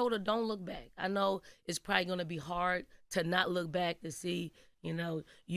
told her, don't look back. I know it's probably going to be hard to not look back to see, you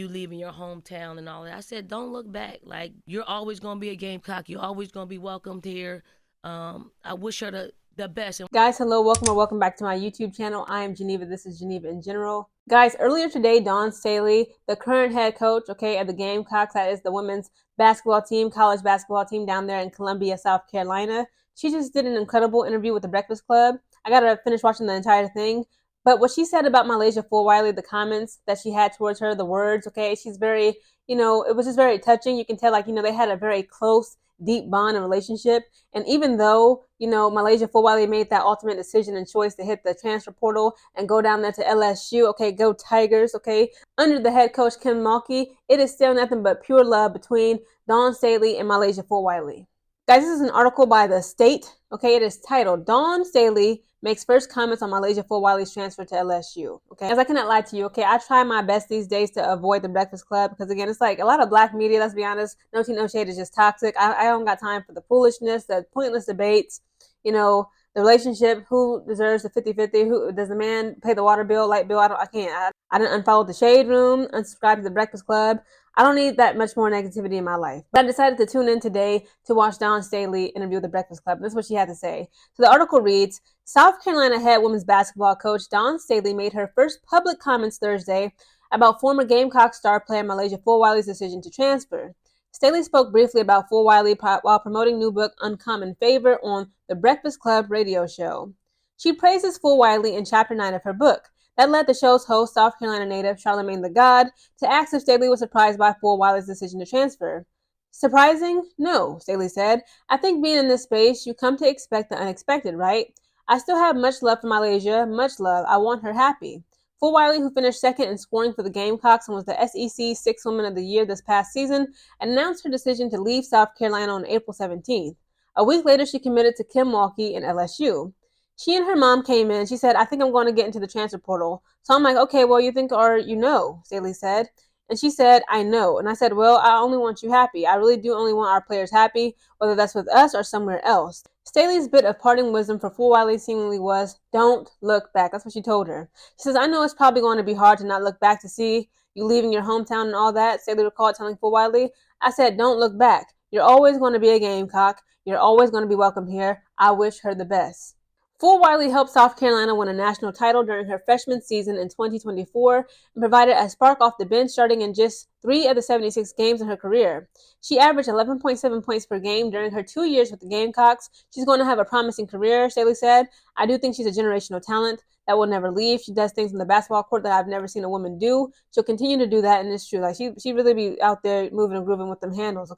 leaving your hometown and all that. I said, don't look back. Like, you're always going to be a Gamecock. You're always going to be welcomed here. I wish her the best. Guys, hello, welcome or welcome back to my YouTube channel. I am Geneva. This is Geneva in General. Guys, earlier today, Dawn Staley, the current head coach, of the Gamecocks, that is the women's basketball team, college basketball team down there in Columbia, South Carolina. She just did an incredible interview with the Breakfast Club. I got to finish watching the entire thing. But what she said about MiLaysia Fulwiley, the comments that she had towards her, the words, she's very, it was just very touching. You can tell, they had a very close, deep bond and relationship. And even though, MiLaysia Fulwiley made that ultimate decision and choice to hit the transfer portal and go down there to LSU, go Tigers, under the head coach Kim Mulkey, it is still nothing but pure love between Dawn Staley and MiLaysia Fulwiley. Guys, this is an article by The State. It is titled, Dawn Staley makes first comments on MiLaysia Fulwiley's transfer to LSU. As I cannot lie to you, I try my best these days to avoid the Breakfast Club because, again, it's like a lot of black media, let's be honest. No tea, no shade is just toxic. I don't got time for the foolishness, the pointless debates, the relationship, who deserves the 50-50, who does the man pay the water bill, light bill? I can't. I didn't unfollow the Shade Room, unsubscribe to the Breakfast Club. I don't need that much more negativity in my life. But I decided to tune in today to watch Dawn Staley interview the Breakfast Club. And this is what she had to say. So the article reads, South Carolina head women's basketball coach Dawn Staley made her first public comments Thursday about former Gamecock star player MiLaysia Fulwiley's decision to transfer. Staley spoke briefly about Fulwiley while promoting new book Uncommon Favor on the Breakfast Club radio show. She praises Fulwiley in Chapter 9 of her book. That led the show's host, South Carolina native Charlamagne the God, to ask if Staley was surprised by Fulwiley's decision to transfer. Surprising? No, Staley said. I think being in this space, you come to expect the unexpected, right? I still have much love for MiLaysia, much love. I want her happy. Fulwiley, who finished second in scoring for the Gamecocks and was the SEC Sixth Woman of the Year this past season, announced her decision to leave South Carolina on April 17th. A week later, she committed to Kim Mulkey in LSU. She and her mom came in. She said, I think I'm going to get into the transfer portal. So I'm like, okay, well, you think or you know, Staley said. And she said, I know. And I said, well, I only want you happy. I really do only want our players happy, whether that's with us or somewhere else. Staley's bit of parting wisdom for Fulwiley seemingly was, don't look back. That's what she told her. She says, I know it's probably going to be hard to not look back to see you leaving your hometown and all that. Staley recalled telling Fulwiley, I said, don't look back. You're always going to be a Gamecock. You're always going to be welcome here. I wish her the best. Fulwiley helped South Carolina win a national title during her freshman season in 2024 and provided a spark off the bench starting in just 3 of the 76 games in her career. She averaged 11.7 points per game during her 2 years with the Gamecocks. She's going to have a promising career, Staley said. I do think she's a generational talent that will never leave. She does things on the basketball court that I've never seen a woman do. She'll continue to do that, and it's true. Like she really be out there moving and grooving with them handles,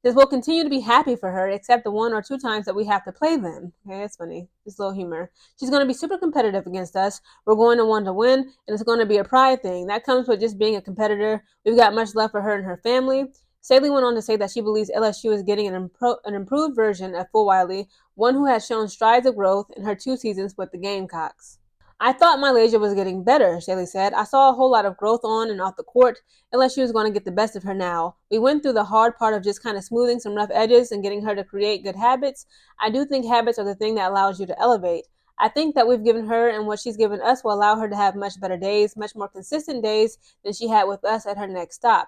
This will continue to be happy for her, except the 1 or 2 times that we have to play them. Okay, that's funny. Just a little humor. She's going to be super competitive against us. We're going to want to win, and it's going to be a pride thing. That comes with just being a competitor. We've got much love for her and her family. Staley went on to say that she believes LSU is getting an improved version of Fulwiley, one who has shown strides of growth in her 2 seasons with the Gamecocks. I thought MiLaysia was getting better, Staley said. I saw a whole lot of growth on and off the court. LSU is going to get the best of her now. We went through the hard part of just kind of smoothing some rough edges and getting her to create good habits. I do think habits are the thing that allows you to elevate. I think that we've given her and what she's given us will allow her to have much better days, much more consistent days than she had with us at her next stop.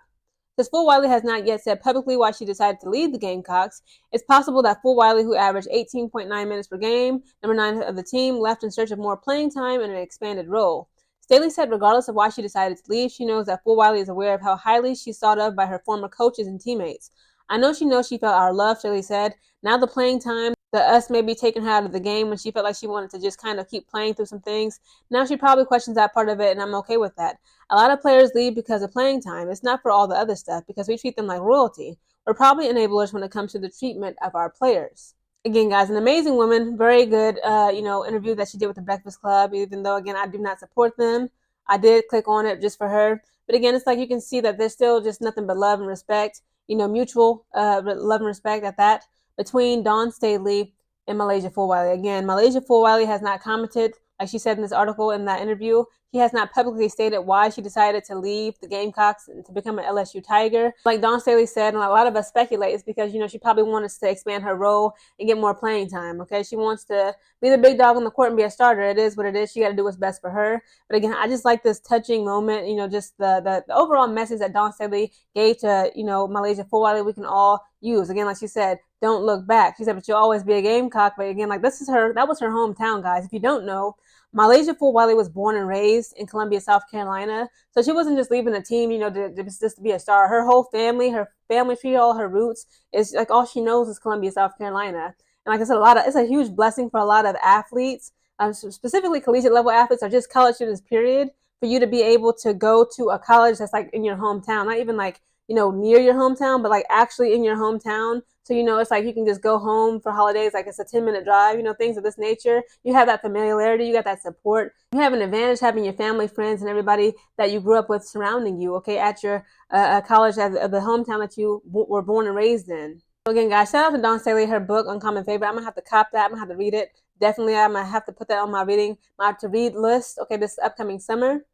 Since Fulwiley has not yet said publicly why she decided to leave the Gamecocks, it's possible that Fulwiley, who averaged 18.9 minutes per game, number 9 of the team, left in search of more playing time and an expanded role. Staley said regardless of why she decided to leave, she knows that Fulwiley is aware of how highly she's thought of by her former coaches and teammates. I know she knows she felt our love, Staley said. Now the playing time, the us maybe taking her out of the game when she felt like she wanted to just kind of keep playing through some things. Now she probably questions that part of it, and I'm okay with that. A lot of players leave because of playing time. It's not for all the other stuff because we treat them like royalty. We're probably enablers when it comes to the treatment of our players. Again, guys, an amazing woman. Very good, interview that she did with the Breakfast Club, even though, again, I do not support them. I did click on it just for her. But again, it's like you can see that there's still just nothing but love and respect, mutual love and respect at that, between Dawn Staley and MiLaysia Fulwiley. Again, MiLaysia Fulwiley has not commented, like she said in this article in that interview. He has not publicly stated why she decided to leave the Gamecocks and to become an LSU Tiger. Like Dawn Staley said, and a lot of us speculate, it's because, she probably wants to expand her role and get more playing time, okay? She wants to be the big dog on the court and be a starter. It is what it is. She got to do what's best for her. But again, I just like this touching moment, just the overall message that Dawn Staley gave to, MiLaysia Fulwiley, we can all use. Again, like she said, don't look back. She said, but you'll always be a Gamecock. But again, like that was her hometown, guys. If you don't know, MiLaysia Fulwiley was born and raised in Columbia, South Carolina. So she wasn't just leaving the team, just to be a star. Her whole family, her family tree, all her roots, is like all she knows is Columbia, South Carolina. And like I said, it's a huge blessing for a lot of athletes, specifically collegiate level athletes or just college students, period, for you to be able to go to a college that's like in your hometown, not even like, near your hometown, but like actually in your hometown. So, it's like you can just go home for holidays, like it's a 10-minute drive, things of this nature. You have that familiarity, you got that support. You have an advantage having your family, friends, and everybody that you grew up with surrounding you, okay, at your college, at the hometown that you were born and raised in. So again, guys, shout out to Dawn Staley, her book, Uncommon Favorite. I'm going to have to cop that. I'm going to have to read it. Definitely, I'm going to have to put that on my to-read list, okay, this upcoming summer.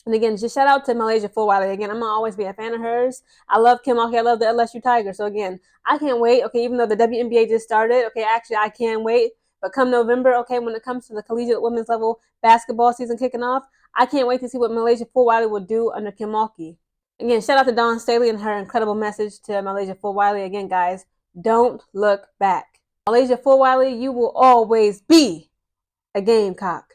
And again, just shout out to MiLaysia Fulwiley. Again, I'm going to always be a fan of hers. I love Kim Mulkey. I love the LSU Tigers. So again, I can't wait. Okay, even though the WNBA just started, okay, actually, I can't wait. But come November, okay, when it comes to the collegiate women's level basketball season kicking off, I can't wait to see what MiLaysia Fulwiley will do under Kim Mulkey. Again, shout out to Dawn Staley and her incredible message to MiLaysia Fulwiley. Again, guys, don't look back. MiLaysia Fulwiley, you will always be a Gamecock.